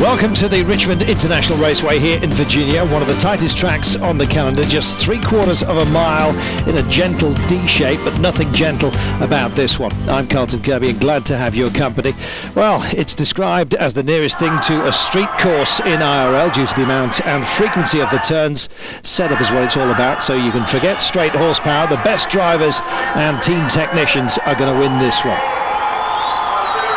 Welcome to the Richmond International Raceway here in Virginia, one of the tightest tracks on the calendar, just 3/4 of a mile in a gentle D shape, but nothing gentle about this one. I'm Carlton Kirby and glad to have your company. Well, it's described as the nearest thing to a street course in IRL due to the amount and frequency of the turns. Setup is what it's all about, so you can forget straight horsepower. The best drivers and team technicians are going to win this one.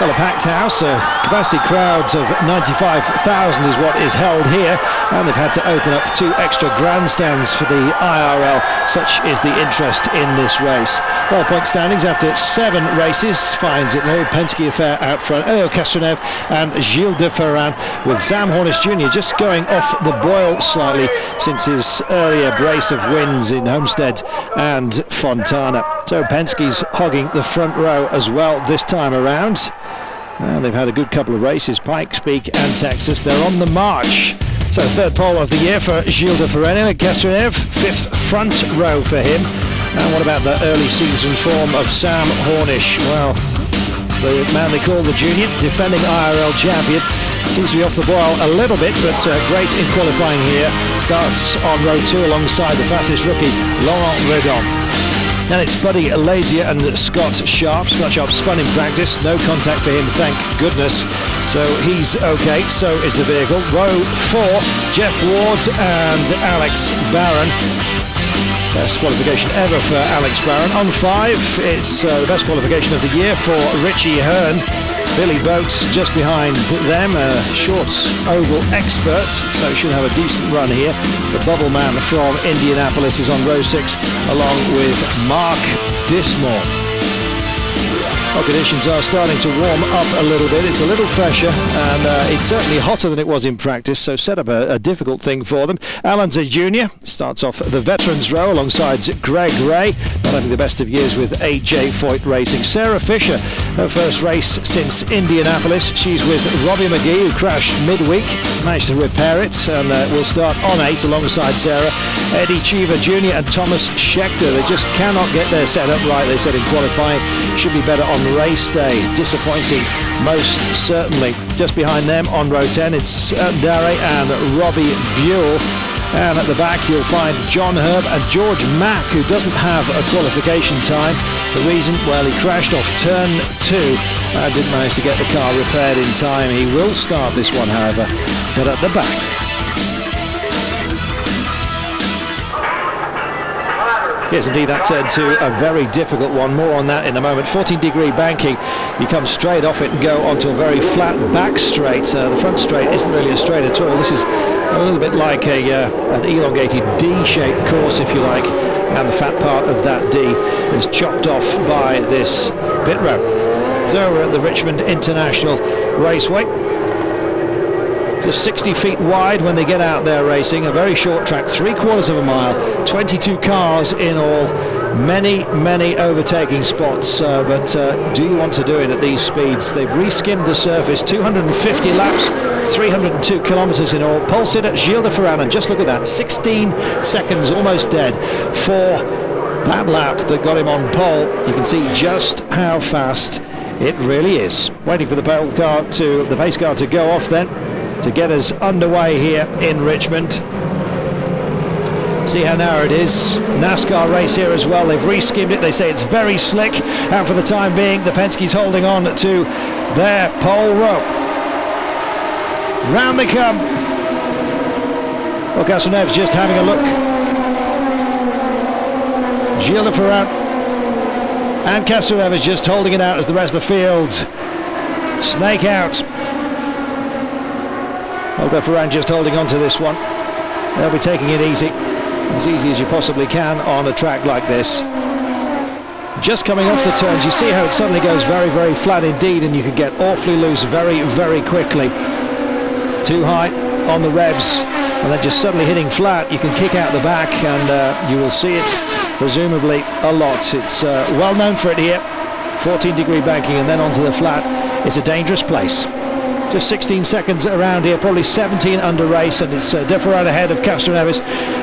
Well, a packed house, capacity crowds of 95,000 is what is held here, and they've had to open up 2 extra grandstands for the IRL. Such is the interest in this race. Well, point standings after 7 races finds it an old Penske affair out front. Elio Castroneves and Gilles de Ferran, with Sam Hornish Jr. just going off the boil slightly since his earlier brace of wins in Homestead and Fontana. So Penske's hogging the front row as well this time around. And they've had a good couple of races, Pikes Peak and Texas. They're on the march. So 3rd pole of the year for Gilles de Ferran. Castroneves, 5th front row for him. And what about the early season form of Sam Hornish? Well, the man they call the junior, defending IRL champion, seems to be off the boil a little bit, but great in qualifying here. Starts on row 2 alongside the fastest rookie, Laurent Redon. And it's Buddy Lazier and Scott Sharp. Scott Sharp spun in practice. No contact for him, thank goodness. So he's okay. So is the vehicle. Row 4, Jeff Ward and Alex Barron. Best qualification ever for Alex Barron. On 5, it's the best qualification of the year for Richie Hearn. Billy Boats just behind them, a short oval expert, so should have a decent run here. The bubble man from Indianapolis is on row 6, along with Mark Dismore. Well, conditions are starting to warm up a little bit. It's a little fresher, and it's certainly hotter than it was in practice, so set up a difficult thing for them. Alonso Jr. starts off the veterans row alongside Greg Ray, not having the best of years with AJ Foyt Racing. Sarah Fisher, her first race since Indianapolis. She's with Robbie McGee, who crashed midweek, managed to repair it, and will start on 8 alongside Sarah. Eddie Cheever Jr. and Thomas Schechter, they just cannot get their setup right, they said in qualifying. Should be better on race day. Disappointing, most certainly. Just behind them on row 10, it's Dare and Robbie Buell. And at the back you'll find John Herb and George Mack, who doesn't have a qualification time. The reason? Well, he crashed off turn 2 and didn't manage to get the car repaired in time. He will start this one, however, but at the back. Yes, indeed, that turned to a very difficult one. More on that in a moment. 14-degree banking. You come straight off it and go onto a very flat back straight. The front straight isn't really a straight at all. This is a little bit like an elongated D-shaped course, if you like, and the fat part of that D is chopped off by this pit road. So we're at the Richmond International Raceway. Just 60 feet wide when they get out there racing. A very short track, 3/4 of a mile, 22 cars in all. Many overtaking spots, but do you want to do it at these speeds? They've re-skimmed the surface, 250 laps, 302 kilometers in all. Pole sitter Gilles de Ferran, and just look at that, 16 seconds, almost dead for that lap that got him on pole. You can see just how fast it really is. Waiting for the pace car to go off then, to get us underway here in Richmond. See how narrow it is. NASCAR race here as well. They've re-skimmed it. They say it's very slick. And for the time being, the Penske's holding on to their pole row. Round they come. Well, Castroneves just having a look. Gilles de Ferran and Castroneves just holding it out as the rest of the field snake out. Well, de Ferran just holding on to this one. They'll be taking it easy as you possibly can on a track like this. Just coming off the turns, you see how it suddenly goes very flat indeed, and you can get awfully loose very quickly. Too high on the revs, and then just suddenly hitting flat, you can kick out the back, and you will see it presumably a lot. It's well known for it here. 14-degree banking and then onto the flat. It's a dangerous place. Just 16 seconds around here, probably 17 under race, and it's de Ferran ahead of Castroneves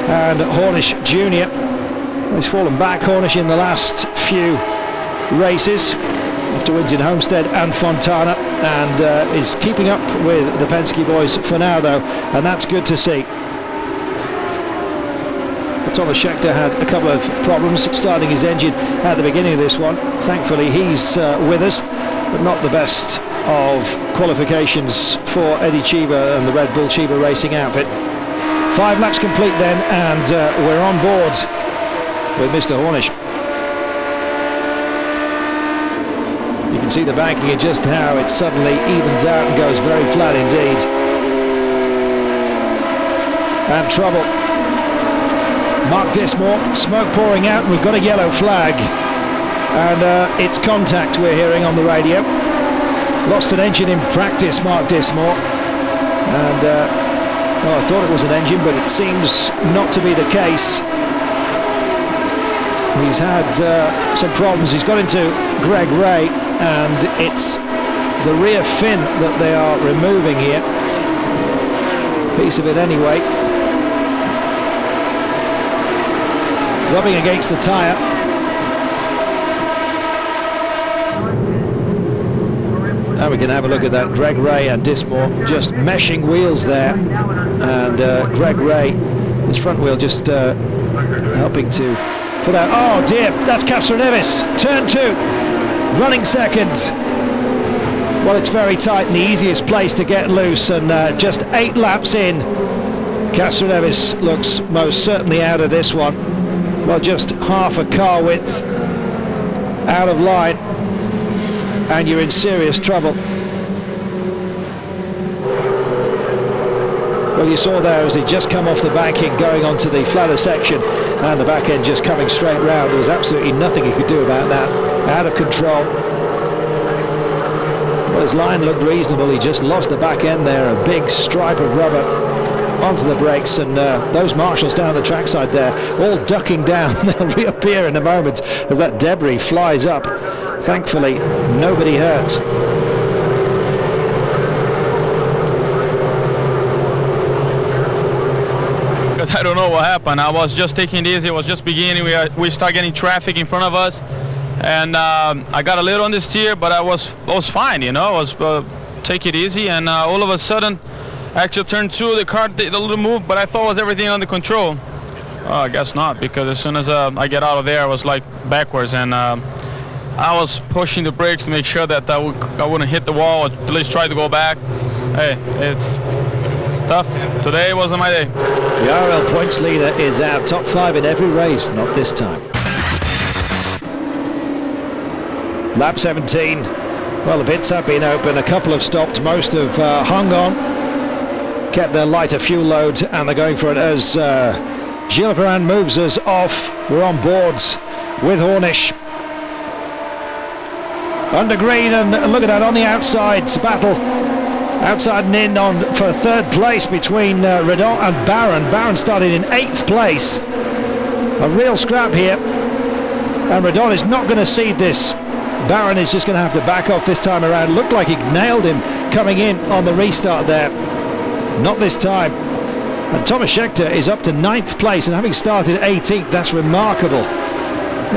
and Hornish Jr. He's fallen back, Hornish, in the last few races. after wins in Homestead and Fontana, and is keeping up with the Penske boys for now, though, and that's good to see. Thomas Scheckter had a couple of problems starting his engine at the beginning of this one. Thankfully he's with us, but not the best of qualifications for Eddie Cheever and the Red Bull Cheever Racing outfit. 5 laps complete then, and we're on board with Mr. Hornish. You can see the banking and just how it suddenly evens out and goes very flat indeed. And trouble. Mark Dismore, smoke pouring out, and we've got a yellow flag. And it's contact we're hearing on the radio. Lost an engine in practice, Mark Dismore. And well, I thought it was an engine, but it seems not to be the case. He's had some problems. He's got into Greg Ray, and it's the rear fin that they are removing here. Piece of it anyway. Rubbing against the tyre. Now we can have a look at that. Greg Ray and Dismore just meshing wheels there, and Greg Ray, his front wheel just helping to put out. Oh dear, that's Castroneves, turn 2, running second. Well, it's very tight and the easiest place to get loose, and just 8 laps in, Castroneves looks most certainly out of this one. Well, just half a car width out of line, and you're in serious trouble. Well, you saw there as he just come off the banking going onto the flatter section, and the back end just coming straight round. There was absolutely nothing he could do about that. Out of control. Well, his line looked reasonable. He just lost the back end there, a big stripe of rubber onto the brakes, and those marshals down the trackside there all ducking down. They'll reappear in a moment as that debris flies up. Thankfully nobody hurt. Because I don't know what happened. I was just taking it easy. It was just beginning. We start getting traffic in front of us, and I got a little on the steer, but I was fine, you know. I was take it easy, and all of a sudden, actually turn 2, the car did a little move, but I thought was everything under control. I guess not, because as soon as I get out of there, I was like backwards, and I was pushing the brakes to make sure that I wouldn't hit the wall, or at least try to go back. Hey, it's tough. Today wasn't my day. The IRL points leader is out, top 5 in every race, not this time. Lap 17. Well, the pits have been open, a couple have stopped, most have hung on, kept their lighter fuel load, and they're going for it as Gilles Varane moves us off. We're on boards with Hornish. Under green, and look at that on the outside, battle outside and in on for 3rd place between Redon and Barron. Barron started in 8th place. A real scrap here, and Redon is not going to cede this. Barron is just going to have to back off this time around. Looked like he nailed him coming in on the restart there. Not this time. And Thomas Scheckter is up to 9th place, and having started 18th, that's remarkable.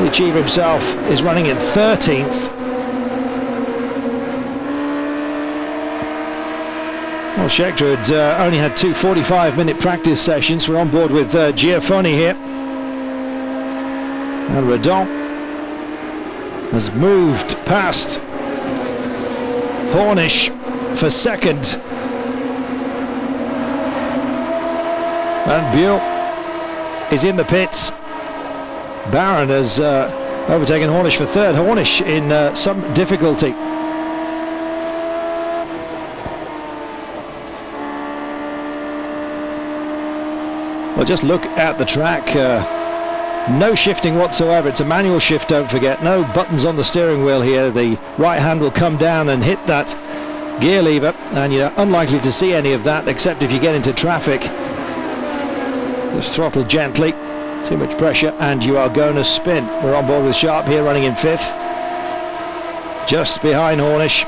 The Cheever himself is running in 13th. Well, Scheckter had only had 2 45-minute practice sessions. We're on board with Giafoni here. And Redon has moved past Hornish for 2nd. And Buell is in the pits. Barron has overtaken Hornish for 3rd. Hornish in some difficulty. Well, just look at the track. No shifting whatsoever. It's a manual shift, don't forget. No buttons on the steering wheel here. The right hand will come down and hit that gear lever, and you're unlikely to see any of that except if you get into traffic. Just throttle gently. Too much pressure and you are going to spin. We're on board with Sharp here, running in 5th. Just behind Hornish.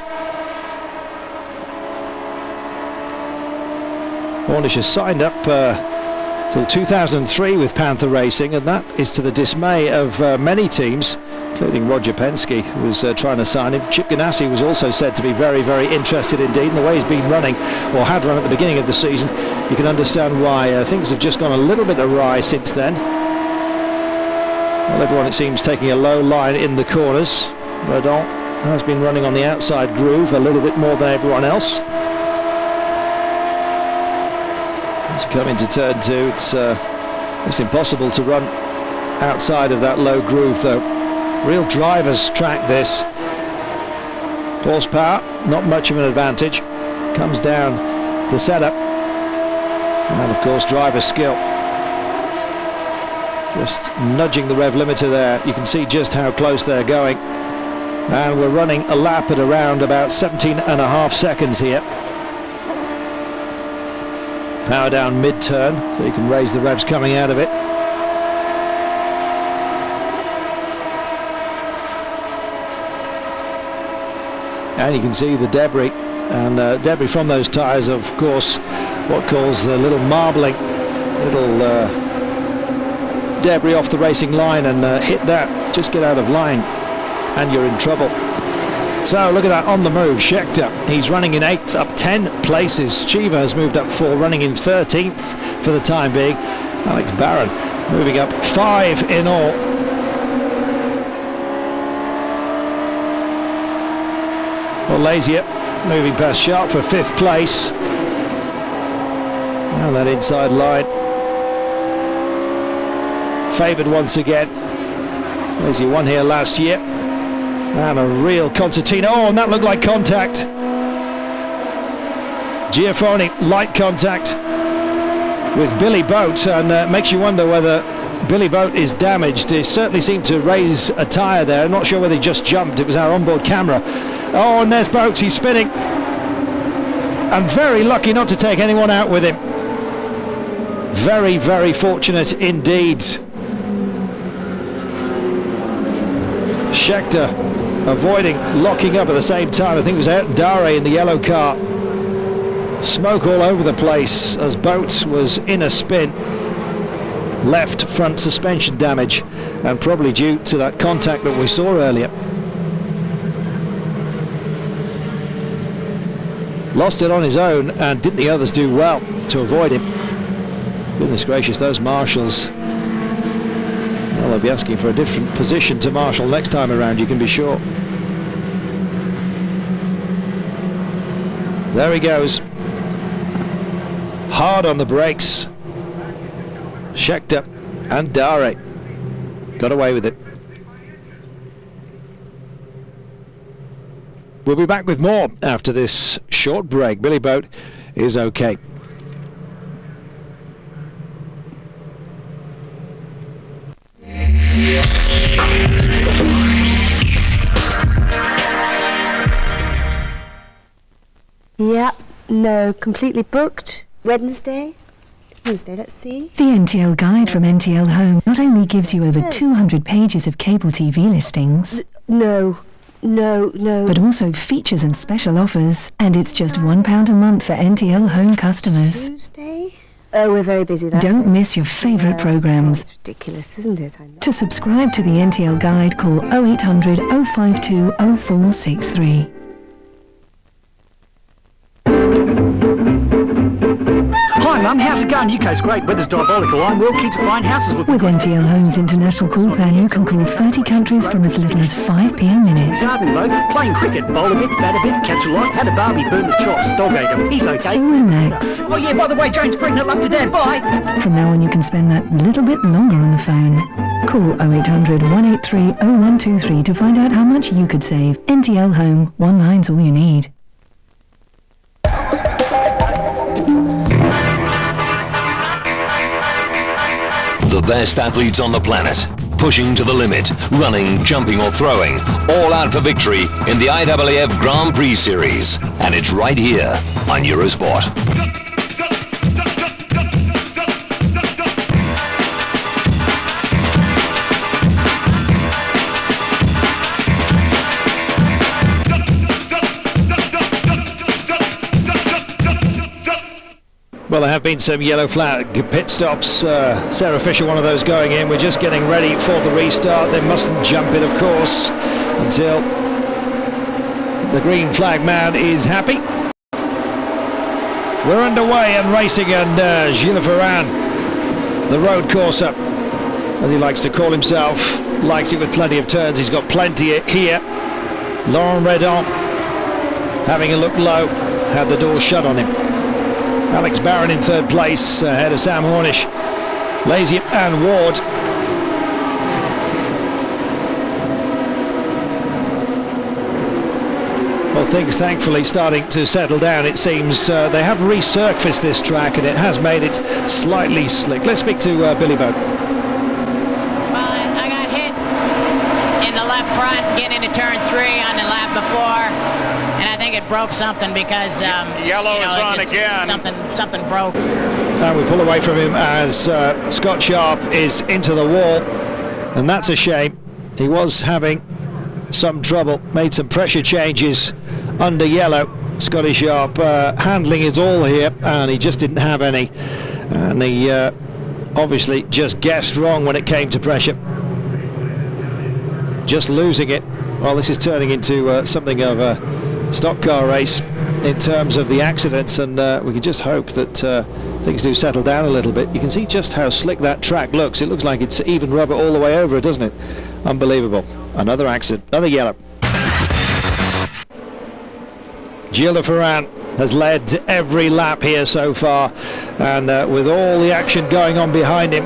Hornish has signed up till 2003 with Panther Racing, and that is to the dismay of many teams, including Roger Penske, who was trying to sign him. Chip Ganassi was also said to be very, very interested indeed, and the way he's been running, or had run at the beginning of the season, you can understand why. Things have just gone a little bit awry since then. Well, everyone, it seems, taking a low line in the corners. Redon has been running on the outside groove a little bit more than everyone else. As you come into turn 2, it's impossible to run outside of that low groove, though. Real driver's track, this. Horsepower, not much of an advantage. Comes down to setup, and of course driver skill. Just nudging the rev limiter there. You can see just how close they're going, and we're running a lap at around about 17.5 seconds here. Power down mid-turn, so you can raise the revs coming out of it. And you can see the debris, and debris from those tyres, of course, what calls the little marbling, little debris off the racing line, and hit that, just get out of line, and you're in trouble. So look at that, on the move, Scheckter. He's running in 8th, up 10 places. Cheever has moved up 4, running in 13th for the time being. Alex Barron moving up 5 in all. Well, Lazier moving past Sharp for 5th place. And that inside line favoured once again. Lazier won here last year. And a real concertina. Oh, and that looked like contact. Giafoni, light contact with Billy Boat, and makes you wonder whether Billy Boat is damaged. He certainly seemed to raise a tyre there. I'm not sure whether he just jumped. It was our onboard camera. Oh, and there's Boat. He's spinning. And very lucky not to take anyone out with him. Very, very fortunate indeed. Scheckter avoiding locking up at the same time. I think it was Dare in the yellow car. Smoke all over the place as Boat was in a spin. Left front suspension damage, and probably due to that contact that we saw earlier. Lost it on his own, and didn't the others do well to avoid him? Goodness gracious, those marshals. Well, they'll be asking for a different position to marshal next time around, you can be sure. There he goes. Hard on the brakes. Scheckter and Dare got away with it. We'll be back with more after this short break. Billy Boat is okay. Yeah, no, completely booked. Wednesday, let's see. The NTL Guide from NTL Home not only gives you over 200 pages of cable TV listings, No. but also features and special offers, and it's just £1 a month for NTL Home customers. Tuesday? Oh, we're very busy that Don't day. miss your favourite programmes. It's ridiculous, isn't it? I know. To subscribe to the NTL Guide, call 0800 052 0463. Hi Mum, how's it going? UK's great, weather's diabolical. I'm Will, kids are fine, houses look With NTL Home's international call plan, you can call 30 countries from as little as 5p a minute. garden though, playing cricket, bowl a bit, bat a bit, catch a lot, had a Barbie, burn the chops, dog ate him, he's okay. So relax. Oh yeah, by the way, Jane's pregnant, love to dad, bye! From now on, you can spend that little bit longer on the phone. Call 0800 183 0123 to find out how much you could save. NTL Home, one line's all you need. The best athletes on the planet, pushing to the limit, running, jumping or throwing, all out for victory in the IAAF Grand Prix Series. And it's right here on Eurosport. Well, there have been some yellow flag pit stops. Sarah Fisher, one of those going in. We're just getting ready for the restart. They mustn't jump it, of course, until the green flag man is happy. We're underway and racing, and Gilles Ferrand, the road courser, as he likes to call himself, likes it with plenty of turns. He's got plenty here. Laurent Redon having a look low, had the door shut on him. Alex Barron in third place, ahead of Sam Hornish, Lazy and Ward. Well, things thankfully starting to settle down. It seems they have resurfaced this track and it has made it slightly slick. Let's speak to Billy Boat. Well, I got hit in the left front getting into turn 3 on the lap before, and I think it broke something because yellow is on again. Something broke. And we pull away from him as Scott Sharp is into the wall, and that's a shame. He was having some trouble, made some pressure changes under yellow. Scotty Sharp handling his all here, and he just didn't have any, and he obviously just guessed wrong when it came to pressure, just losing it. Well, this is turning into something of a stock car race in terms of the accidents, and we can just hope that things do settle down a little bit. You can see just how slick that track looks. It looks like it's even rubber all the way over it, doesn't it? Unbelievable. Another accident, another yellow. Gilles Ferrand has led every lap here so far, and with all the action going on behind him,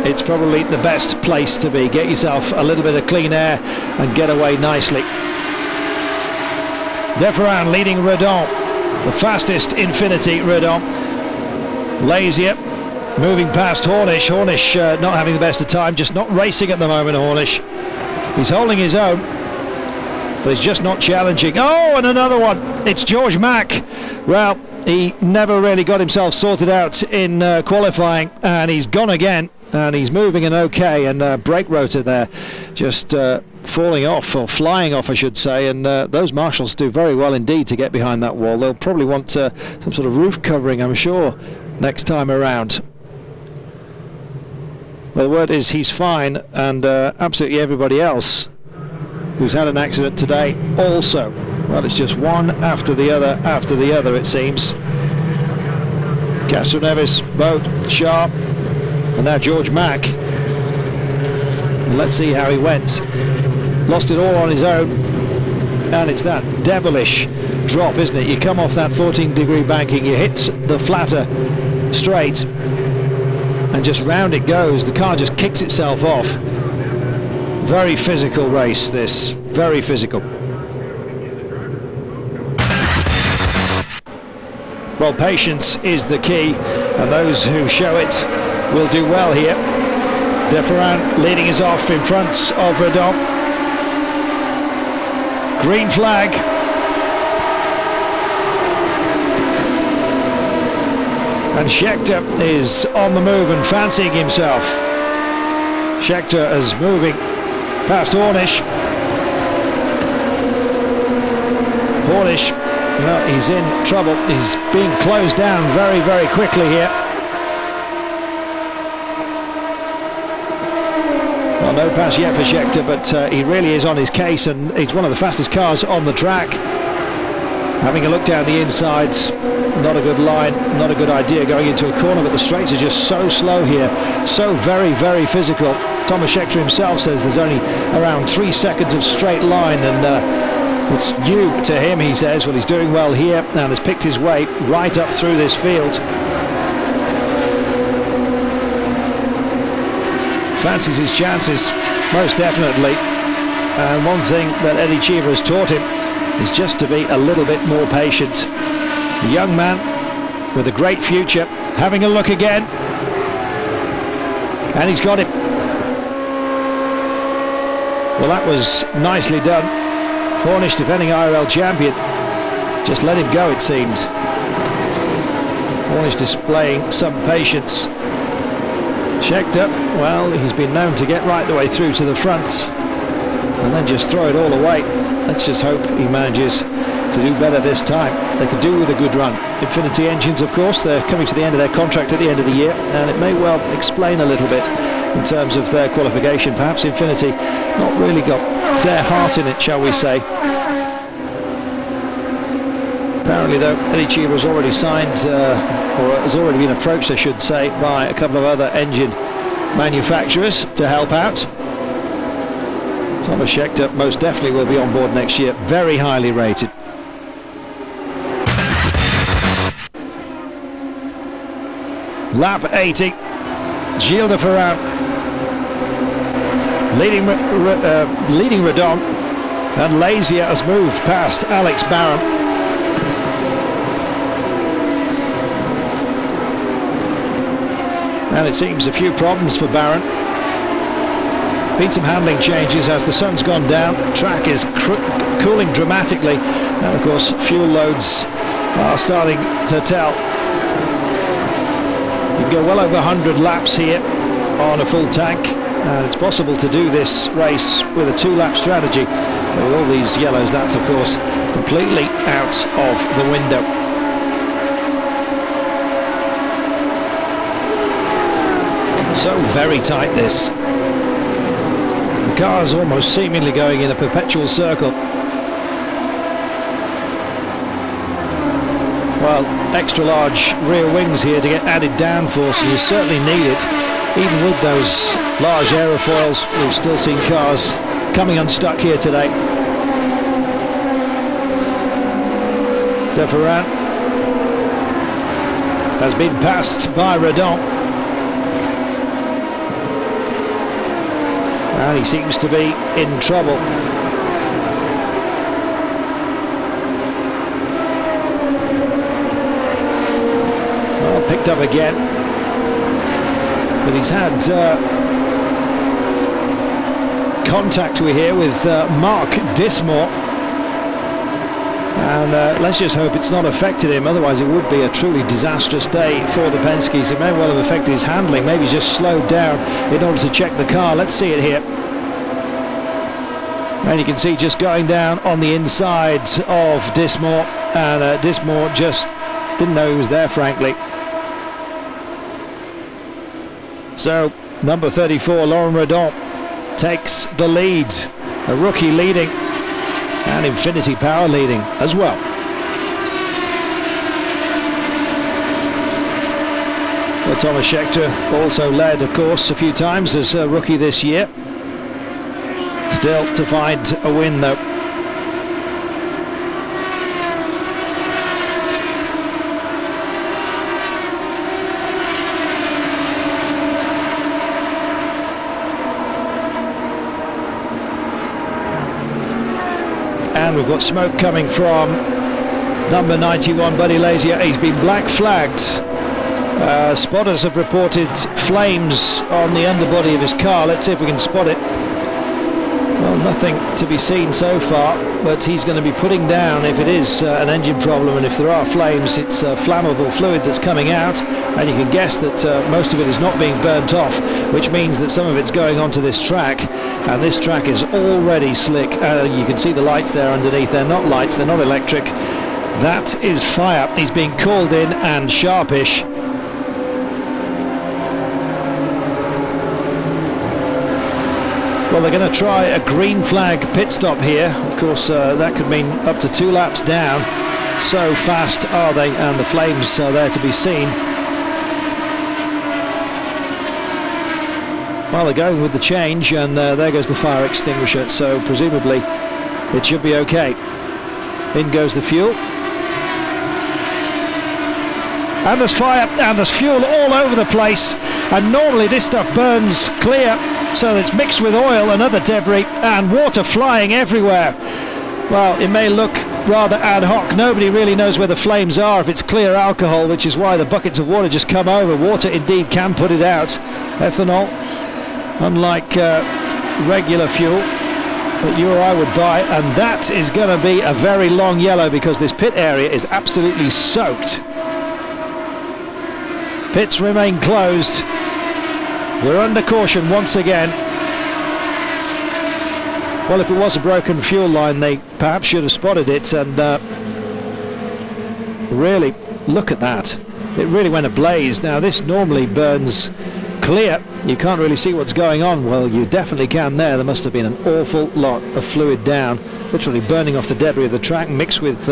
it's probably the best place to be. Get yourself a little bit of clean air and get away nicely. Ferrand leading Redon, the fastest Infinity Redon. Lazier moving past Hornish. Hornish not having the best of time, just not racing at the moment. Hornish, he's holding his own, but he's just not challenging. Oh, and another one. It's George Mack. Well, he never really got himself sorted out in qualifying, and he's gone again, and he's moving an okay, and brake rotor there just falling off, or flying off I should say, and those marshals do very well indeed to get behind that wall. They'll probably want some sort of roof covering, I'm sure, next time around. Well, the word is he's fine, and absolutely everybody else who's had an accident today also. Well, it's just one after the other it seems. Castro Nevis, Boat, Sharp, and now George Mack. And let's see how he went. Lost it all on his own, and it's that devilish drop, isn't it? You come off that 14-degree banking, you hit the flatter straight, and just round it goes. The car just kicks itself off. Very physical race, this. Very physical. Well, patience is the key, and those who show it will do well here. Ferrand leading us off in front of Redon. Green flag. And Scheckter is on the move and fancying himself. Scheckter is moving past Hornish. Hornish, well, he's in trouble. He's being closed down very, very quickly here. Well, no pass yet for Scheckter, but he really is on his case, and he's one of the fastest cars on the track. Having a look down the insides, not a good line, not a good idea going into a corner, but the straights are just so slow here, so very, very physical. Thomas Scheckter himself says there's only around 3 seconds of straight line, and it's new to him, he says. Well, he's doing well here and has picked his way right up through this field. Fancies his chances, most definitely. And one thing that Eddie Cheever has taught him is just to be a little bit more patient. A young man with a great future, having a look again, and he's got it. Well, that was nicely done. Hornish, defending IRL champion, just let him go, it seemed. Hornish displaying some patience. Scheckter, well, he's been known to get right the way through to the front and then just throw it all away. Let's just hope he manages to do better this time. They could do with a good run. Infinity engines, of course, they're coming to the end of their contract at the end of the year, and it may well explain a little bit in terms of their qualification. Perhaps Infinity not really got their heart in it, shall we say. Apparently, though, Eddie Cheever has already signed, or has already been approached, I should say, by a couple of other engine manufacturers to help out. Thomas Scheckter most definitely will be on board next year, very highly rated. Lap 80, Gilles de Ferran leading Redon, and Lazier has moved past Alex Barron. And it seems a few problems for Barron. Been some handling changes as the sun's gone down. Track is cooling dramatically, and of course fuel loads are starting to tell. You can go well over 100 laps here on a full tank, and it's possible to do this race with a 2-lap strategy. But with all these yellows, that's of course completely out of the window. So very tight this. The car's almost seemingly going in a perpetual circle. Well, extra large rear wings here to get added downforce, and you certainly need it. Even with those large aerofoils, we've still seen cars coming unstuck here today. De Ferran has been passed by Redon. And he seems to be in trouble. Well, picked up again. But he's had contact, we hear, with Mark Dismore. And let's just hope it's not affected him, otherwise it would be a truly disastrous day for the Penske's. It may well have affected his handling, maybe he's just slowed down in order to check the car. Let's see it here. And you can see just going down on the inside of Dismore, and Dismore just didn't know he was there, frankly. So number 34, Laurent Redon, takes the lead. A rookie leading, and Infinity Power leading as well. Well, Thomas Scheckter also led, of course, a few times as a rookie this year. Still to find a win, though. And we've got smoke coming from number 91, Buddy Lazier. He's been black flagged. Spotters have reported flames on the underbody of his car. Let's see if we can spot it. Well, nothing to be seen so far, but he's going to be putting down if it is an engine problem, and if there are flames, it's flammable fluid that's coming out, and you can guess that most of it is not being burnt off, which means that some of it's going onto this track, and this track is already slick. You can see the lights there underneath. They're not lights, they're not electric. That is fire. He's being called in, and sharpish. Well, they're going to try a green flag pit stop here. Of course, that could mean up to 2 laps down. So fast are they, and the flames are there to be seen. Well, they're going with the change, and there goes the fire extinguisher, so presumably it should be okay. In goes the fuel. And there's fire, and there's fuel all over the place, and normally this stuff burns clear, so it's mixed with oil and other debris, and water flying everywhere. Well, it may look rather ad hoc. Nobody really knows where the flames are if it's clear alcohol, which is why the buckets of water just come over. Water indeed can put it out. Ethanol, unlike regular fuel that you or I would buy, and that is going to be a very long yellow because this pit area is absolutely soaked. Pits remain closed. We're under caution once again. Well, if it was a broken fuel line, they perhaps should have spotted it, and Really, look at that. It really went ablaze. Now this normally burns clear. You can't really see what's going on. Well, you definitely can there. There must have been an awful lot of fluid down, literally burning off the debris of the track, mixed with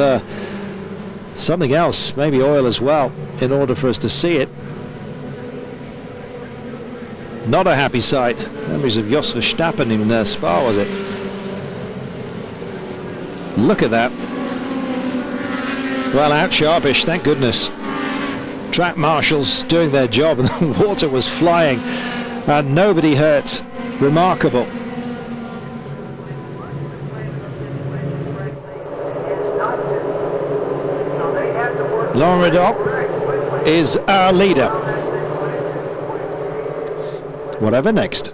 something else, maybe oil as well, in order for us to see it. Not a happy sight. Memories of Jos Verstappen in Spa, was it? Look at that. Well, out sharpish, thank goodness. Track marshals doing their job, and the water was flying and nobody hurt. Remarkable. Laurent Redon is our leader. Whatever next.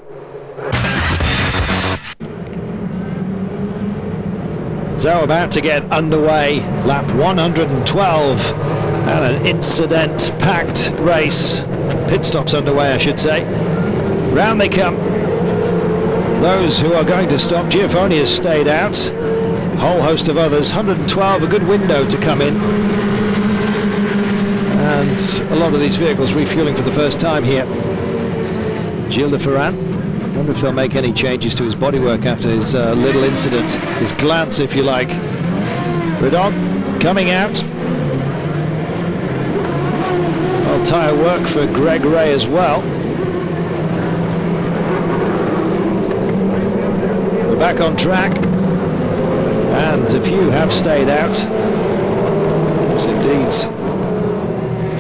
So about to get underway, lap 112, and an incident-packed race. Pit stops underway, I should say. Round they come. Those who are going to stop, Giovanni has stayed out. A whole host of others. 112, a good window to come in. And a lot of these vehicles refueling for the first time here. Gilles de Ferran. I wonder if they'll make any changes to his bodywork after his little incident, his glance, if you like. Redon coming out. Well, tyre work for Greg Ray as well. We're back on track, and a few have stayed out. Yes, indeed.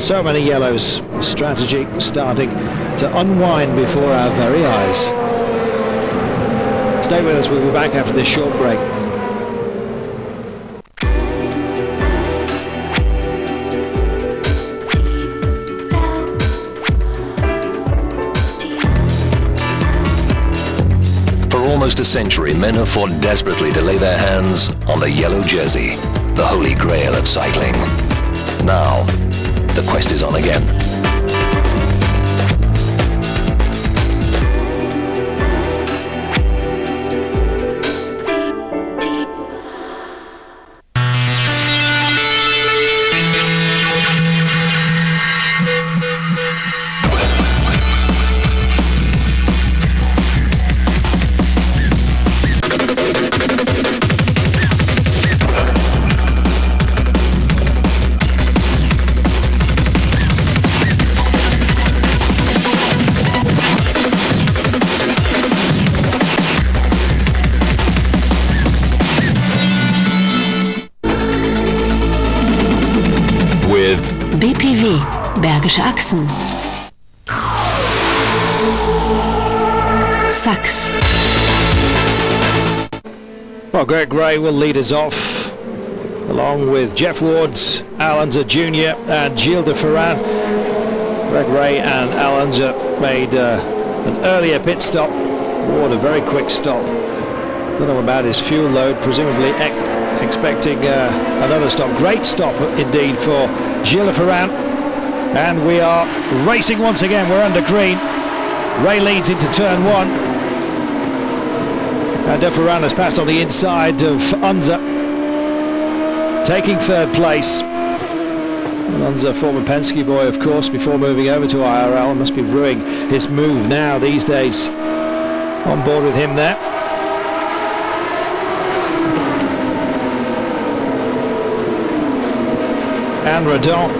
So many yellows. Strategy starting to unwind before our very eyes. Stay with us, we'll be back after this short break. For almost a century, men have fought desperately to lay their hands on the yellow jersey, the holy grail of cycling. Now, the quest is on again. BPW, Bergische Achsen. Sachs. Well, Greg Ray will lead us off, along with Jeff Wards, Al Unser Jr. and Gilles de Ferran. Greg Ray and Al Unser made an earlier pit stop. Ward a very quick stop. Don't know about his fuel load, presumably expecting another stop. Great stop indeed for Gilles de Ferran, and we are racing once again. We're under green. Ray leads into turn one, and de Ferran has passed on the inside of Unser, taking third place. And Unser, former Penske boy, of course, before moving over to IRL, must be ruining his move now these days. On board with him there. And Redon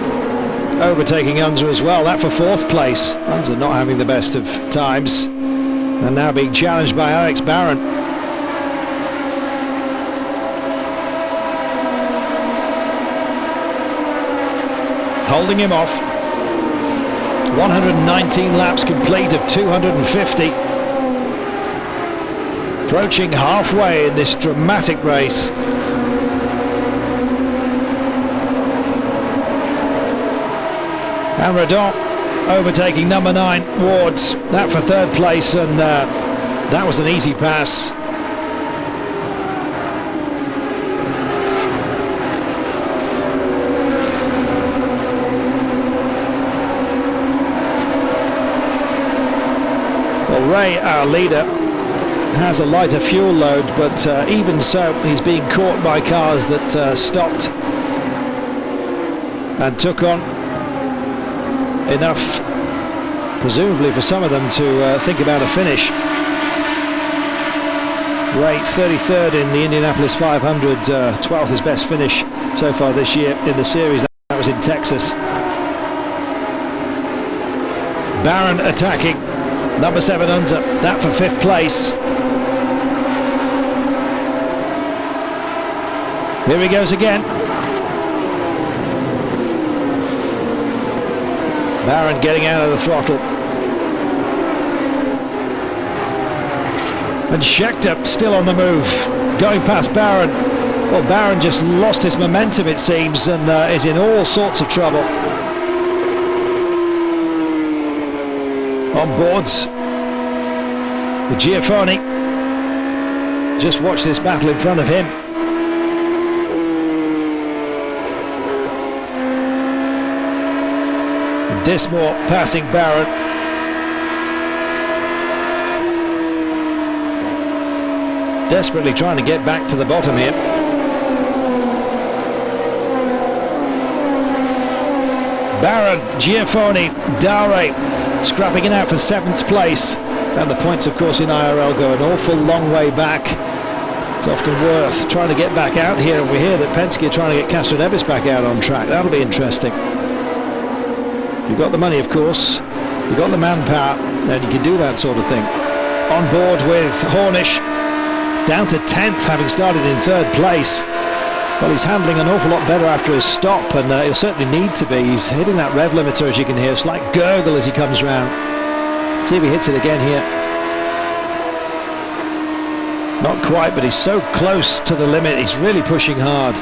overtaking Unser as well, that for fourth place. Unser not having the best of times, and now being challenged by Alex Barron. Holding him off. 119 laps complete of 250. Approaching halfway in this dramatic race. And Redon overtaking number 9, Wards, that for third place, and that was an easy pass. Well, Ray, our leader, has a lighter fuel load, but even so, he's being caught by cars that stopped and took on enough, presumably for some of them, to think about a finish. Ray 33rd in the Indianapolis 500, 12th his best finish so far this year in the series. That was in Texas. Barron attacking, number 7 Unser, that for 5th place. Here he goes again. Barron getting out of the throttle. And Scheckter still on the move, going past Barron. Well, Barron just lost his momentum, it seems, and is in all sorts of trouble. On boards with Giafoni. Just watch this battle in front of him. Dismore passing Barron. Desperately trying to get back to the bottom here. Barron, Giafoni, Dare scrapping it out for 7th place. And the points, of course, in IRL go an awful long way back. It's often worth trying to get back out here, and we hear that Penske are trying to get Castroneves back out on track. That'll be interesting. You've got the money, of course. You've got the manpower, and you can do that sort of thing. On board with Hornish, down to 10th, having started in 3rd place. Well, he's handling an awful lot better after his stop, and he'll certainly need to be. He's hitting that rev limiter, as you can hear. A slight gurgle as he comes round. See if he hits it again here. Not quite, but he's so close to the limit. He's really pushing hard.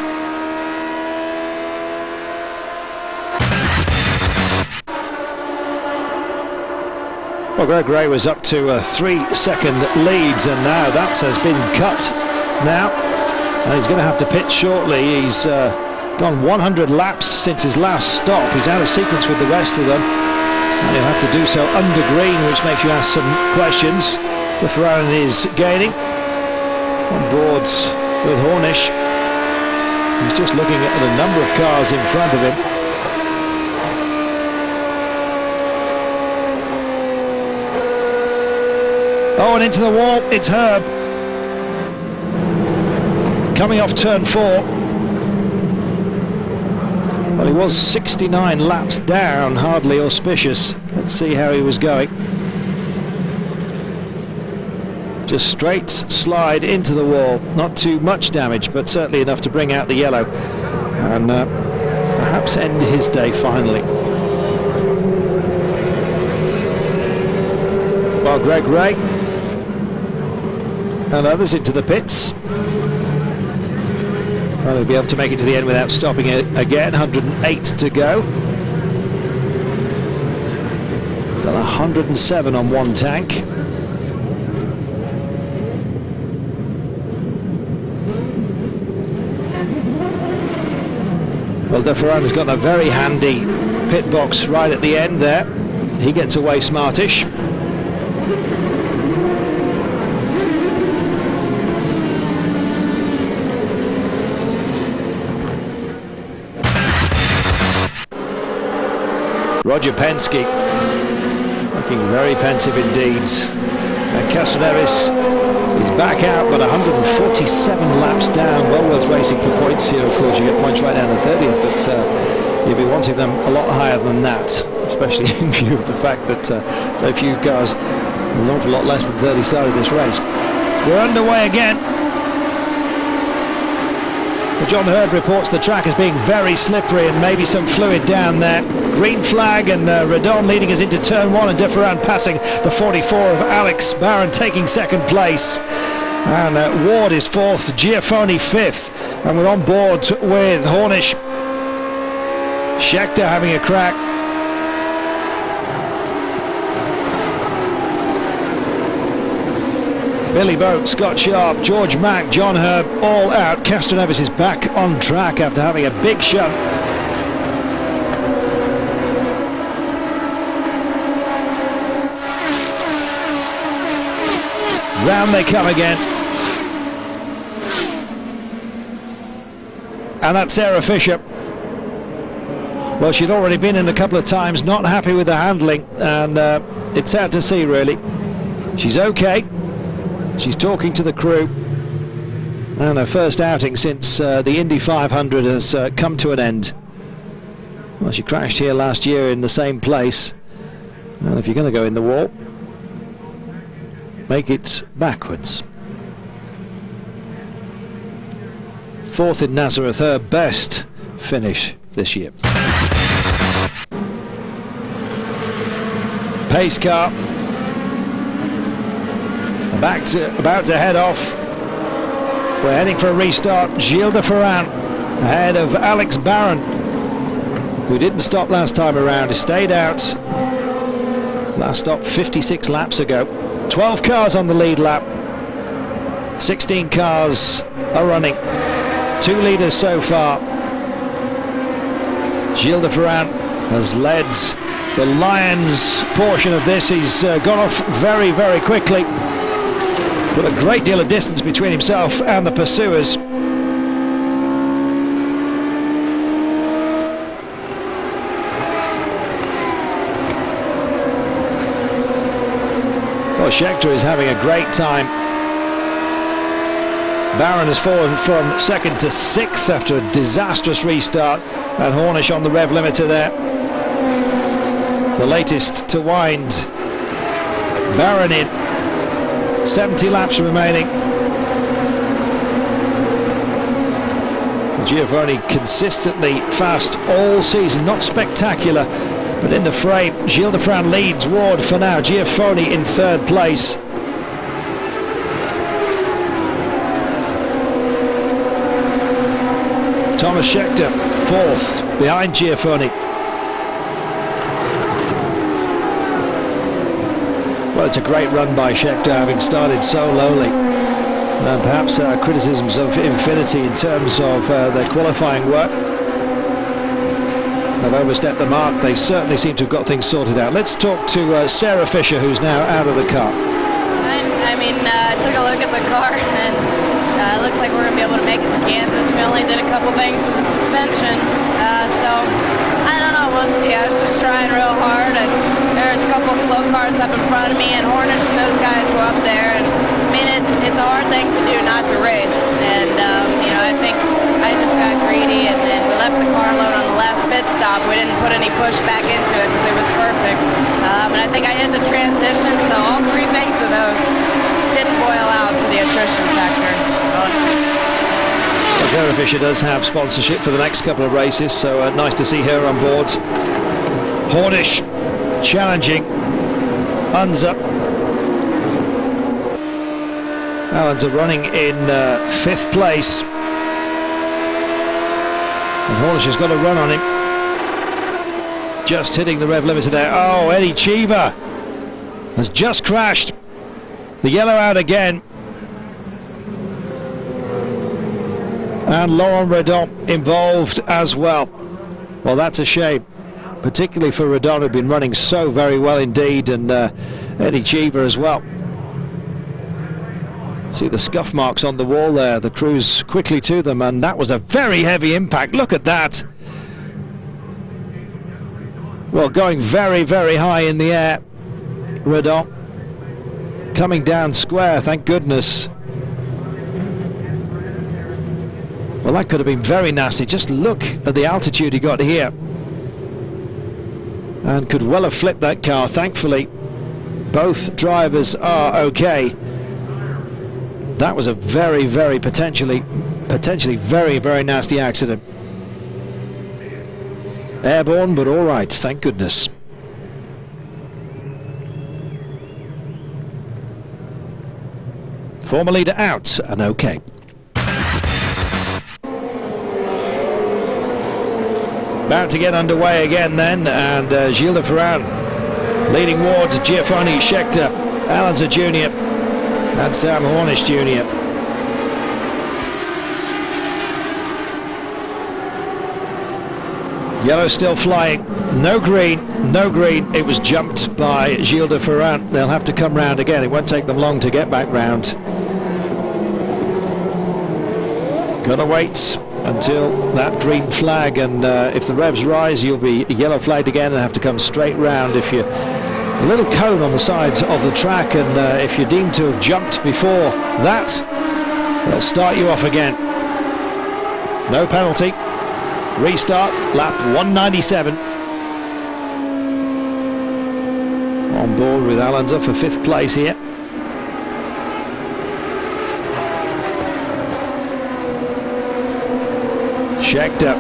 Well, Greg Ray was up to 3-second leads, and now that has been cut now. And he's going to have to pit shortly. He's gone 100 laps since his last stop. He's out of sequence with the rest of them. And he'll have to do so under green, which makes you ask some questions. De Ferran is gaining on boards with Hornish. He's just looking at the number of cars in front of him. Oh, and into the wall, it's Herb. Coming off turn 4. Well, he was 69 laps down, hardly auspicious. Let's see how he was going. Just straight slide into the wall. Not too much damage, but certainly enough to bring out the yellow. And perhaps end his day finally. Well, Greg Ray and others into the pits. Well, he'll be able to make it to the end without stopping it again. 108 to go. Done 107 on one tank. Well, De Ferran has got a very handy pit box right at the end there. He gets away smartish. Roger Penske looking very pensive indeed. And Castroneves is back out, but 147 laps down. Well worth racing for points here. Of course, you get points right down to 30th, but you'll be wanting them a lot higher than that, especially in view of the fact that so few cars, an awful lot less than 30, started this race. We're underway again. John Hurd reports the track as being very slippery and maybe some fluid down there. Green flag, and Redon leading us into turn 1, and De Ferran passing the 44 of Alex. Barron taking 2nd place, and Ward is 4th, Giafoni 5th, and we're on board with Hornish. Scheckter having a crack. Billy Boat, Scott Sharp, George Mack, John Herb, all out. Castroneves is back on track after having a big shunt. Round they come again. And that's Sarah Fisher. Well, she'd already been in a couple of times, not happy with the handling, and it's sad to see, really. She's okay. She's talking to the crew, and her first outing since the Indy 500 has come to an end. Well, she crashed here last year in the same place, and if you're going to go in the wall, make it backwards. Fourth in Nazareth, her best finish this year. Pace car about to head off. We're heading for a restart. Gilles de Ferran ahead of Alex Barron, who didn't stop last time around. He stayed out. Last stop 56 laps ago. 12 cars on the lead lap. 16 cars are running. 2 leaders so far. Gilles de Ferran has led the Lions portion of this. He's gone off very, very quickly. With a great deal of distance between himself and the pursuers. Well, Scheckter is having a great time. Barron has fallen from second to sixth after a disastrous restart, and Hornish on the rev limiter there. The latest to wind Barron in. 70 laps remaining. Giovanni consistently fast all season, not spectacular, but in the frame. Gilles de Ferran leads Ward for now. Giovanni in third place. Thomas Scheckter fourth behind Giovanni. Well, it's a great run by Scheckter, having started so lowly. And perhaps criticisms of Infinity in terms of their qualifying work have overstepped the mark. They certainly seem to have got things sorted out. Let's talk to Sarah Fisher, who's now out of the car. I took a look at the car, and it looks like we're going to be able to make it to Kansas. We only did a couple things to the suspension, so I don't know, we'll see. I was just trying real hard, and there's a couple slow cars up in front of me, and Hornish and those guys were up there, and I mean, it's a hard thing to do not to race, and I think I just got greedy, and we left the car alone on the last pit stop. We didn't put any push back into it because it was perfect, and I think I hit the transition, so all 3 things of those didn't boil out for the attrition factor. Sarah Fisher does have sponsorship for the next couple of races, so nice to see her on board. Hornish challenging Unser. Unser running in 5th place, and Hornish has got a run on him. Just hitting the rev limiter there. Oh, Eddie Cheever has just crashed. The yellow out again. And Laurent Redon involved as well. Well, that's a shame, particularly for Redon, who'd been running so very well indeed, and Eddie Cheever as well. See the scuff marks on the wall there. The crew's quickly to them, and that was a very heavy impact. Look at that. Well, going very, very high in the air. Redon coming down square, thank goodness. Well, that could have been very nasty. Just look at the altitude he got here, and could well have flipped that car. Thankfully, both drivers are okay. That was a very, very potentially very, very nasty accident. Airborne, but all right, thank goodness. Former leader out and okay. About to get underway again then, and Gilles de Ferran leading Ward, Giovanni, Scheckter, Alonso Jr. and Sam Hornish Jr. Yellow still flying, no green, no green. It was jumped by Gilles de Ferran. They'll have to come round again. It won't take them long to get back round. Gotta wait until that green flag, and if the revs rise, you'll be yellow flagged again and have to come straight round. If you, there's a little cone on the sides of the track, and if you're deemed to have jumped before that, they'll start you off again. No penalty. Restart, lap 197. On board with Alonso for 5th place here. Scheckter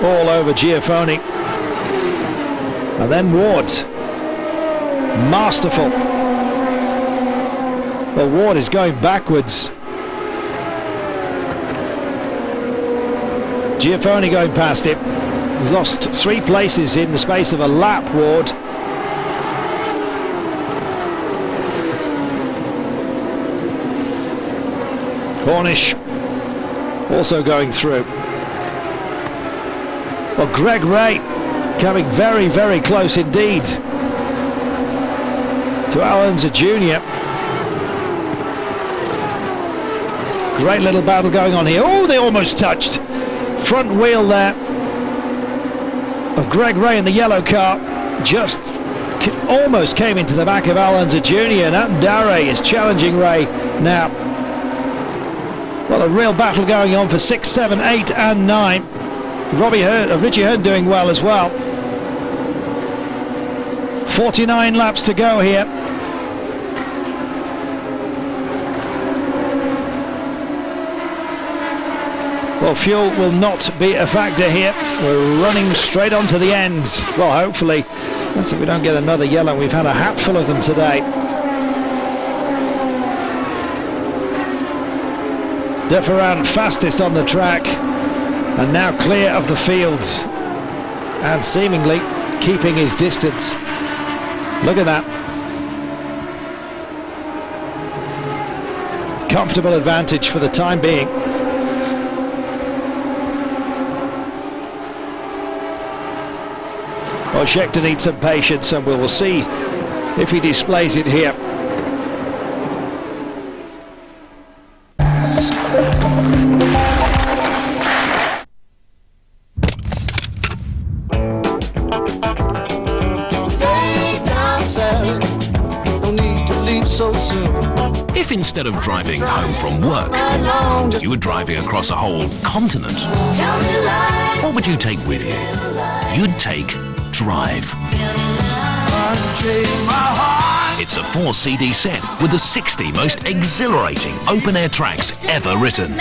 all over Giafoni, and then Ward, masterful. Well, Ward is going backwards. Giafoni going past him. He's lost 3 places in the space of a lap, Ward. Cornish also going through. Well, Greg Ray coming very, very close indeed to Alonso Jr. Great little battle going on here. Oh, they almost touched. Front wheel there of Greg Ray in the yellow car just almost came into the back of Alonso Jr. and Andare is challenging Ray now. Well, a real battle going on for 6, 7, 8 and 9. Richie Hearn doing well as well. 49 laps to go here. Well, fuel will not be a factor here. We're running straight on to the end. Well, hopefully, that's if we don't get another yellow. We've had a hatful of them today. Deferan fastest on the track, and now clear of the fields, and seemingly keeping his distance. Look at that. Comfortable advantage for the time being. Well, Scheckter needs some patience, and we will see if he displays it here. If instead of driving home from work, you were driving across a whole continent, what would you take with you? You'd take Drive. It's a 4-CD set with the 60 most exhilarating open-air tracks ever written.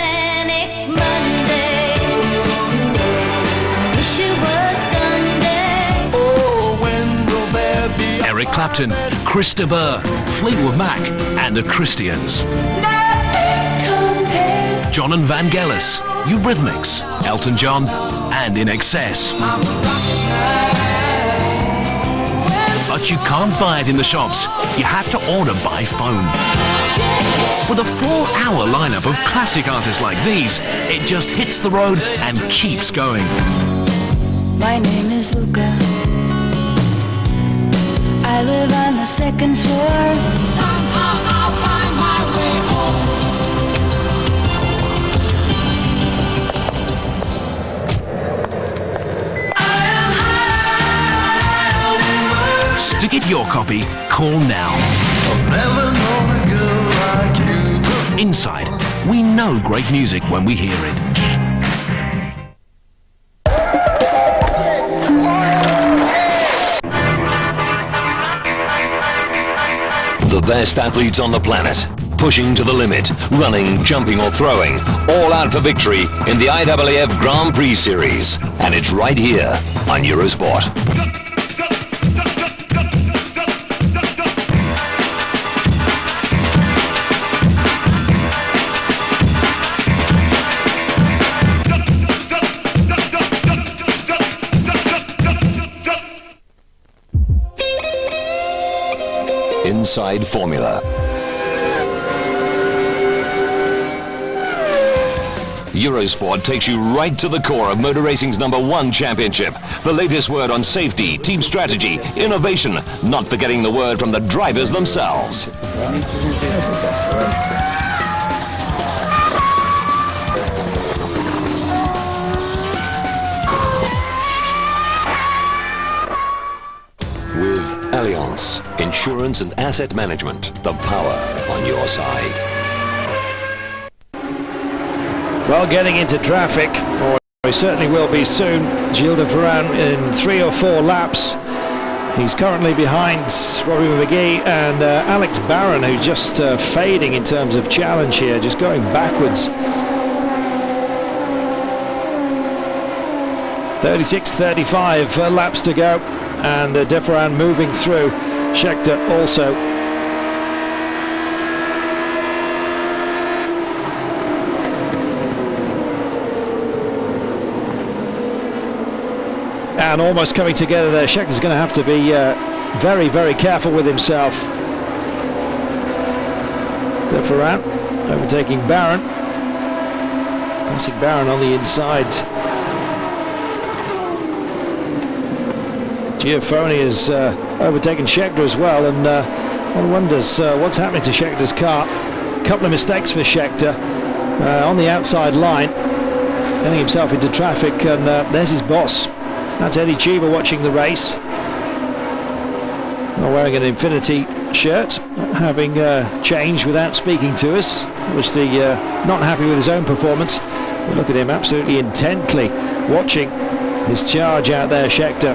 Eric Clapton, Chris de Burgh, Fleetwood Mac and the Christians. John and Vangelis, Eurythmics, Elton John and In Excess. But you can't buy it in the shops. You have to order by phone. With a 4-hour lineup of classic artists like these, it just hits the road and keeps going. My name is Luca. I live on the 2nd floor. Somehow I'll find my way home. To get your copy, call now. Inside, we know great music when we hear it. The best athletes on the planet, pushing to the limit, running, jumping or throwing, all out for victory in the IRL Grand Prix Series. And it's right here on Eurosport. Inside Formula. Eurosport takes you right to the core of motor racing's #1 championship. The latest word on safety, team strategy, innovation, not forgetting the word from the drivers themselves. insurance and asset management, the power on your side. Well, getting into traffic, or he certainly will be soon. Gilles de Ferran in 3 or 4 laps. He's currently behind Robbie McGee and Alex Barron, who's just fading in terms of challenge here, just going backwards. 36-35 laps to go, and de Ferran moving through. Scheckter also. And almost coming together there. Schechter's going to have to be very, very careful with himself. De Ferran overtaking Barron. Passing Barron on the inside. Giafoni has overtaken Scheckter as well, and one wonders what's happening to Schechter's car. A couple of mistakes for Scheckter on the outside line, getting himself into traffic, and there's his boss. That's Eddie Cheever watching the race. Wearing an Infinity shirt, having changed without speaking to us. Obviously not happy with his own performance. But look at him absolutely intently watching his charge out there, Scheckter.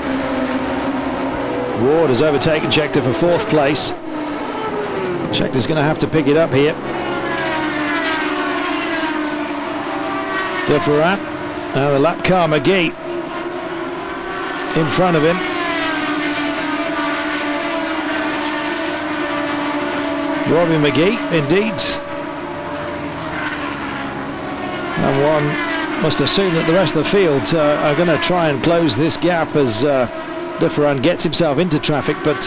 Ward has overtaken Scheckter for 4th place. Schechter's going to have to pick it up here. De Ferran, now the lap car McGee in front of him. Robbie McGee, indeed. And one must assume that the rest of the field are going to try and close this gap as de Ferran gets himself into traffic, but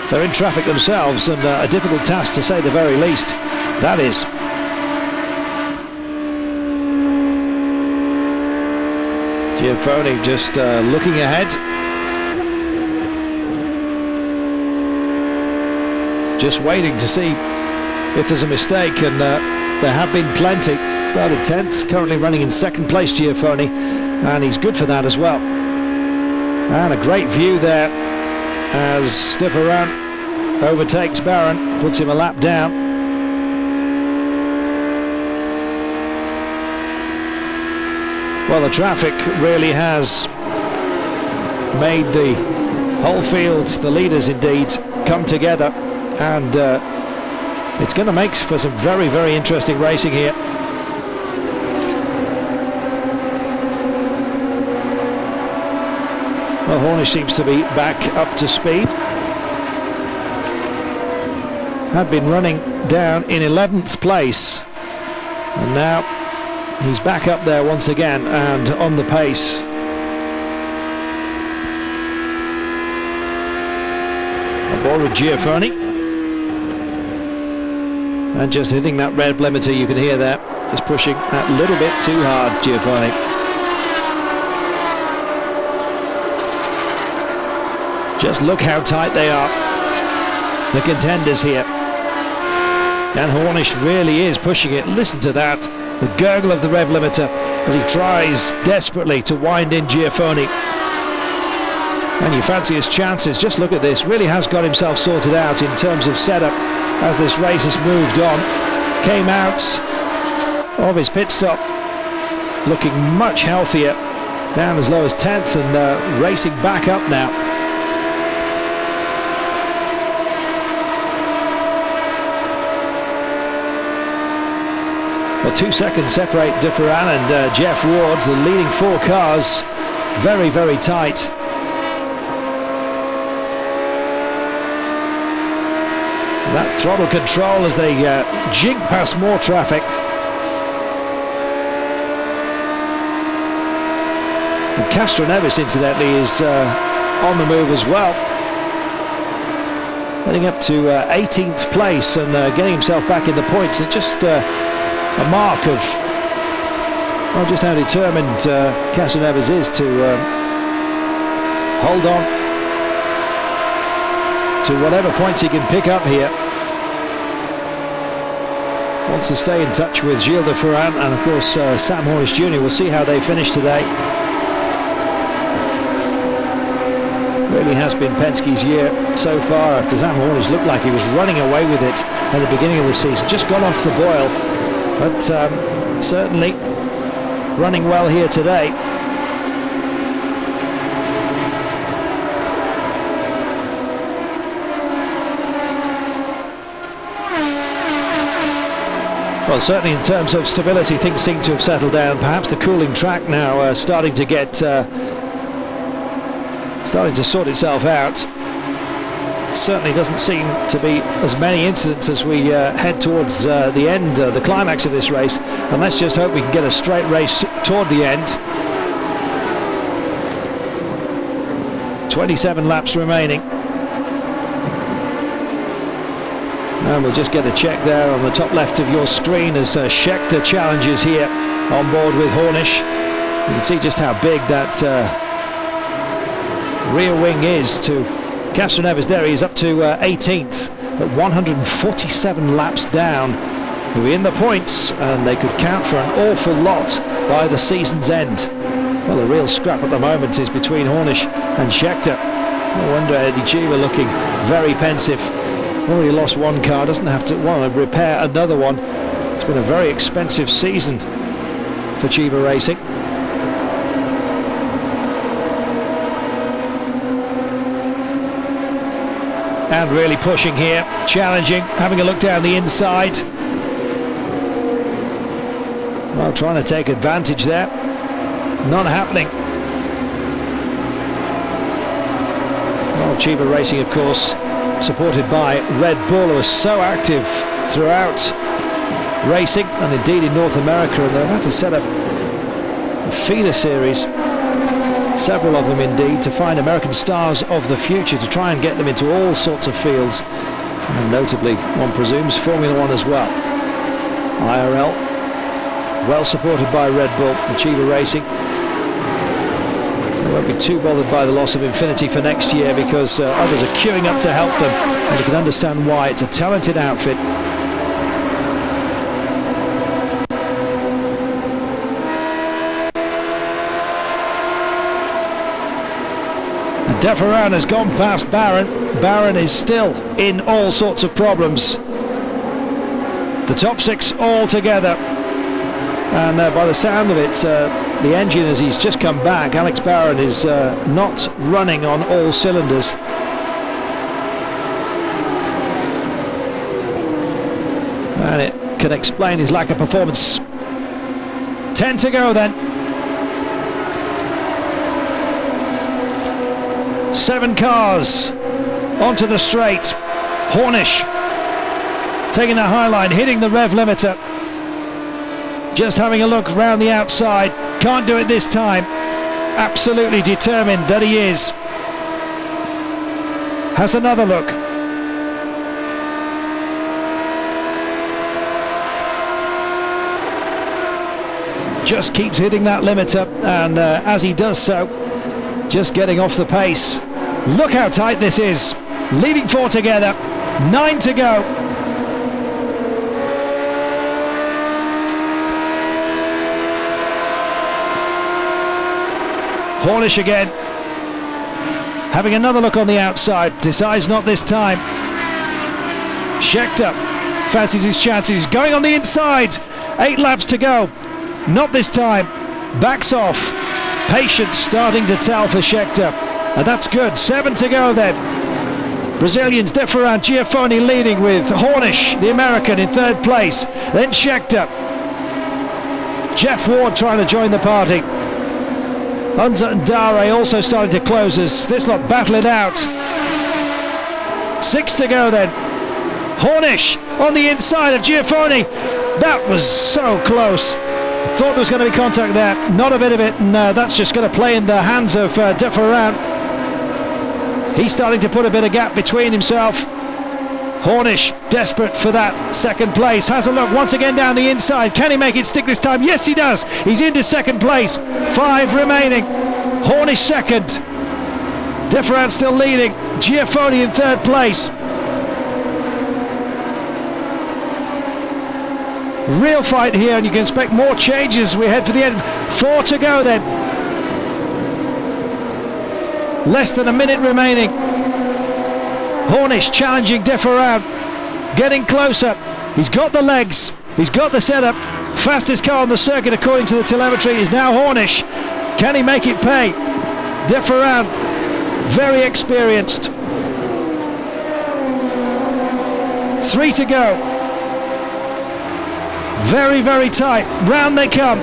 they're in traffic themselves, and a difficult task to say the very least. That is. Giafoni just looking ahead. Just waiting to see if there's a mistake, and there have been plenty. Started 10th, currently running in 2nd place, Giafoni, and he's good for that as well. And a great view there as de Ferran overtakes Barron, puts him a lap down. Well, the traffic really has made the whole field, the leaders indeed, come together. And it's going to make for some very, very interesting racing here. Well, Hornish seems to be back up to speed. Had been running down in 11th place, and now he's back up there once again and on the pace. Aboard with Giafoni. And just hitting that red limiter, you can hear that. He's pushing that little bit too hard, Giafoni. Just look how tight they are, the contenders here. And Hornish really is pushing it. Listen to that, the gurgle of the rev limiter as he tries desperately to wind in Giafoni. And you fancy his chances. Just look at this, really has got himself sorted out in terms of setup as this race has moved on. Came out of his pit stop looking much healthier, down as low as 10th, and racing back up now. Well, 2 seconds separate de Ferran and Jeff Ward, the leading 4 cars. Very, very tight. That throttle control as they jink past more traffic. And Castro Neves, incidentally, is on the move as well. Heading up to 18th place and getting himself back in the points. And just a mark of just how determined Castro Neves is to hold on to whatever points he can pick up here. Wants to stay in touch with Gilles de Ferran and of course Sam Hornish Jr. We'll see how they finish today. Really has been Penske's year so far, after Sam Hornish looked like he was running away with it at the beginning of the season. Just got off the boil, but certainly running well here today. Well, certainly in terms of stability, things seem to have settled down. Perhaps the cooling track now starting to get starting to sort itself out. Certainly doesn't seem to be as many incidents as we head towards the end, the climax of this race. And let's just hope we can get a straight race toward the end. 27 laps remaining. And we'll just get a check there on the top left of your screen as Scheckter challenges here on board with Hornish. You can see just how big that rear wing is to Castroneves. There he is, up to 18th, but 147 laps down. He'll be in the points, and they could count for an awful lot by the season's end. Well, the real scrap at the moment is between Hornish and Scheckter. No wonder Eddie Cheever looking very pensive. Already lost one car, doesn't have to want to repair another one. It's been a very expensive season for Cheever Racing. And really pushing here, challenging, having a look down the inside. Well, trying to take advantage there. Not happening. Well, Cheever Racing, of course, supported by Red Bull, who are so active throughout racing and indeed in North America, and they're about to set up a feeder series, several of them indeed, to find American stars of the future, to try and get them into all sorts of fields, and notably, one presumes, Formula One as well. IRL, well supported by Red Bull and Cheever Racing. They won't be too bothered by the loss of Infinity for next year, because others are queuing up to help them, and you can understand why. It's a talented outfit. And Deferran has gone past Barron. Barron is still in all sorts of problems. The top six all together. And by the sound of it, the engine, as he's just come back, Alex Barron, is not running on all cylinders. And it can explain his lack of performance. 10 to go then. 7 cars onto the straight. Hornish taking the high line, hitting the rev limiter. Just having a look round the outside. Can't do it this time. Absolutely determined that he is. Has another look. Just keeps hitting that limiter, and as he does so, just getting off the pace. Look how tight this is. Leading 4 together. 9 to go. Hornish again, having another look on the outside, decides not this time. Scheckter fancies his chances, going on the inside. 8 laps to go, not this time. Backs off. Patience starting to tell for Scheckter, and that's good. 7 to go then. Brazilians Deferran, Giafoni leading, with Hornish, the American, in 3rd place. Then Scheckter. Jeff Ward trying to join the party. Hunza and Dare also starting to close as this lot battle it out. 6 to go then. Hornish on the inside of Giafoni. That was so close. Thought there was going to be contact there. Not a bit of it, and that's just going to play in the hands of Deferran. He's starting to put a bit of gap between himself. Hornish desperate for that 2nd place. Has a look once again down the inside. Can he make it stick this time? Yes, he does. He's into 2nd place. 5 remaining. Hornish 2nd. Deferran still leading. Giafoni in 3rd place. Real fight here, and you can expect more changes. We head for the end. 4 to go then. Less than a minute remaining. Hornish challenging Deferran, getting closer. He's got the legs, he's got the setup. Fastest car on the circuit according to the telemetry is now Hornish. Can he make it pay? Deferran, very experienced. 3 to go. Very, very tight. Round they come.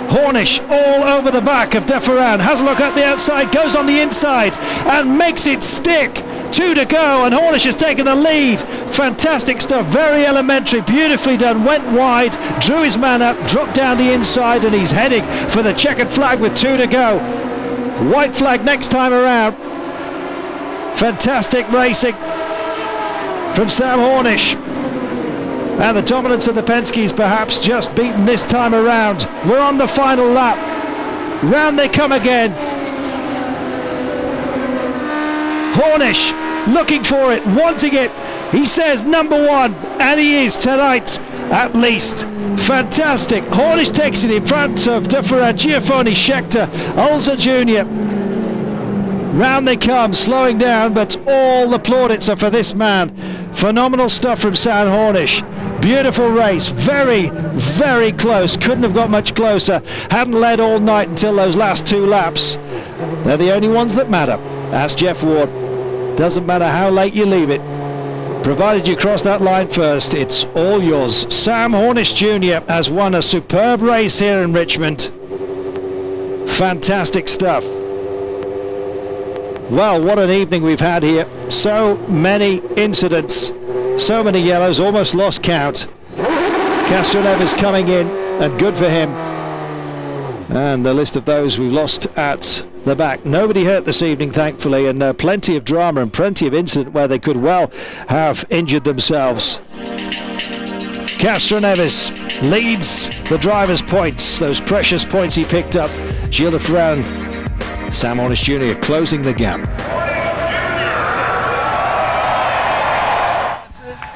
Hornish all over the back of Deferran. Has a look at the outside, goes on the inside and makes it stick. 2 to go, and Hornish has taken the lead. Fantastic stuff, very elementary, beautifully done. Went wide, drew his man up, dropped down the inside, and he's heading for the checkered flag with 2 to go. White flag next time around. Fantastic racing from Sam Hornish. And the dominance of the Penske's perhaps just beaten this time around. We're on the final lap. Round they come again. Hornish looking for it, wanting it. He says number 1, and he is tonight at least. Fantastic. Hornish takes it in front of Deferran, Giafoni, Scheckter, Olza Jr. Round they come, slowing down, but all the plaudits are for this man. Phenomenal stuff from Sam Hornish. Beautiful race, very, very close. Couldn't have got much closer. Hadn't led all night until those last 2 laps. They're the only ones that matter. Ask Jeff Ward. Doesn't matter how late you leave it. Provided you cross that line first, it's all yours. Sam Hornish Jr. has won a superb race here in Richmond. Fantastic stuff. Well, what an evening we've had here. So many incidents, so many yellows, almost lost count. Castroneves coming in, and good for him. And the list of those we've lost at the back. Nobody hurt this evening, thankfully, and plenty of drama and plenty of incident where they could well have injured themselves. Castroneves leads the driver's points, those precious points he picked up. Gilles de Ferran, Sam Hornish Jr. closing the gap.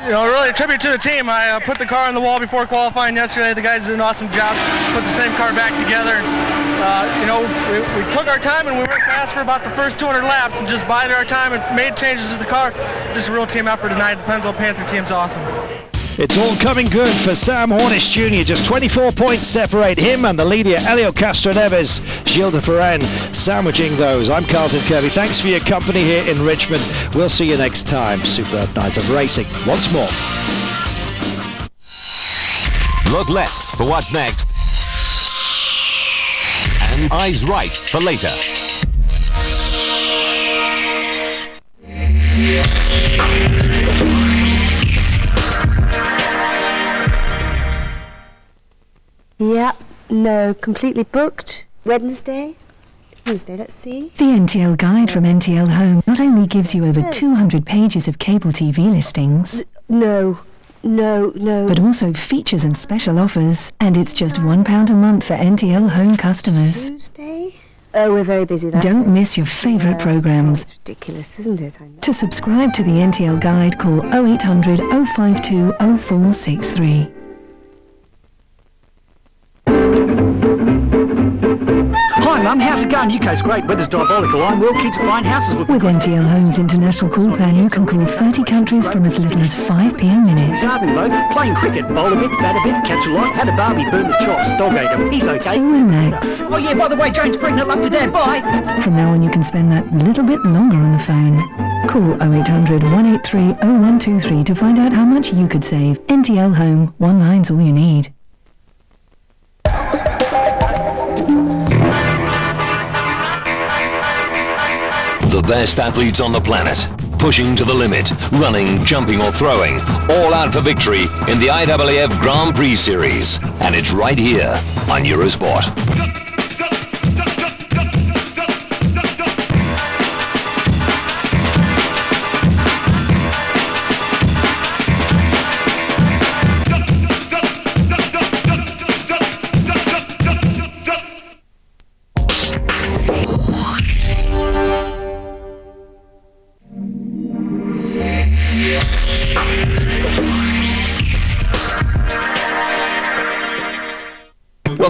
You know, really a tribute to the team. I put the car on the wall before qualifying yesterday. The guys did an awesome job. Put the same car back together. You know, we took our time and we worked fast for about the first 200 laps and just bided our time and made changes to the car. Just a real team effort tonight. The Pennzoil Panther team's awesome. It's all coming good for Sam Hornish Jr. Just 24 points separate him and the leader, Helio Castroneves. Gilles de Ferran sandwiching those. I'm Carlton Kirby. Thanks for your company here in Richmond. We'll see you next time. Superb night of racing once more. Look left for what's next. And eyes right for later. Yeah, no, completely booked. Wednesday, let's see. The NTL Guide from NTL Home not only gives you over 200 pages of cable TV listings, No. but also features and special offers, and it's just £1 a month for NTL Home customers. Tuesday? Oh, we're very busy that Don't day. miss your favourite programmes. It's ridiculous, isn't it? I know. To subscribe to the NTL Guide, call 0800 052 0463. Hi Mum, how's it going? UK's great, weather's diabolical. I'm well, kids are fine, houses look... With NTL Home's international call plan, you can call 30 countries from as little as 5p a minute. Garden though, playing cricket, bowl a bit, bat a bit, catch a lot, had a Barbie, burn the chops, dog ate him, he's okay. So relax. Oh yeah, by the way, Jane's pregnant, love to dad, bye! From now on, you can spend that little bit longer on the phone. Call 0800 183 0123 to find out how much you could save. NTL Home, one line's all you need. The best athletes on the planet, pushing to the limit, running, jumping or throwing, all out for victory in the IRL Grand Prix Series. And it's right here on Eurosport.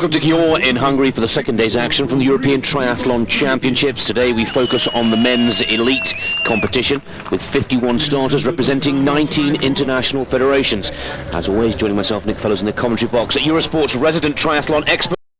Welcome to Győr in Hungary for the second day's action from the European Triathlon Championships. Today we focus on the men's elite competition with 51 starters representing 19 international federations. As always, joining myself, Nick Fellows, in the commentary box at Eurosport's resident triathlon expert.